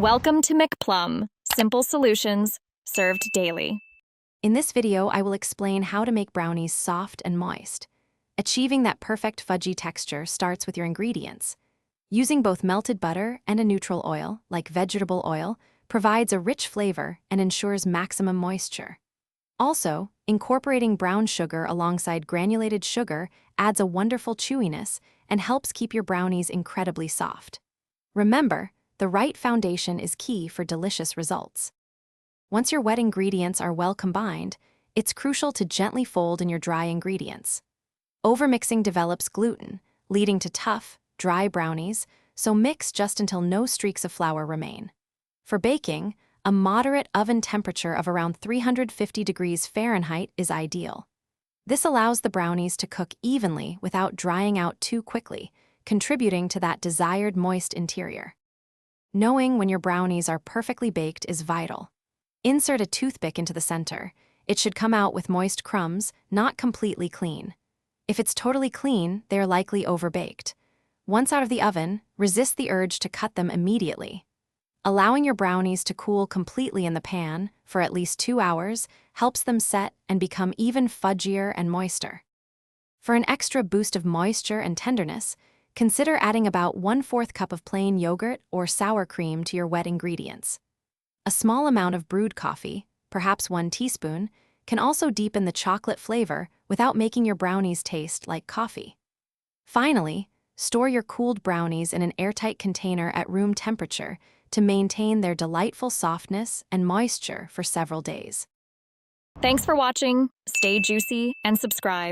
Welcome to McPlum, simple solutions served daily. In this video, I will explain how to make brownies soft and moist. Achieving that perfect fudgy texture starts with your ingredients. Using both melted butter and a neutral oil, like vegetable oil, provides a rich flavor and ensures maximum moisture. Also, incorporating brown sugar alongside granulated sugar adds a wonderful chewiness and helps keep your brownies incredibly soft. Remember, the right foundation is key for delicious results. Once your wet ingredients are well combined, it's crucial to gently fold in your dry ingredients. Overmixing develops gluten, leading to tough, dry brownies, so mix just until no streaks of flour remain. For baking, a moderate oven temperature of around 350 degrees Fahrenheit is ideal. This allows the brownies to cook evenly without drying out too quickly, contributing to that desired moist interior. Knowing when your brownies are perfectly baked is vital. Insert a toothpick into the center. It should come out with moist crumbs, not completely clean. If it's totally clean, they are likely overbaked. Once out of the oven, resist the urge to cut them immediately. Allowing your brownies to cool completely in the pan for at least 2 hours helps them set and become even fudgier and moister. For an extra boost of moisture and tenderness, consider adding about 1/4 cup of plain yogurt or sour cream to your wet ingredients. A small amount of brewed coffee, perhaps 1 teaspoon, can also deepen the chocolate flavor without making your brownies taste like coffee. Finally, store your cooled brownies in an airtight container at room temperature to maintain their delightful softness and moisture for several days. Thanks for watching. Stay juicy and subscribe.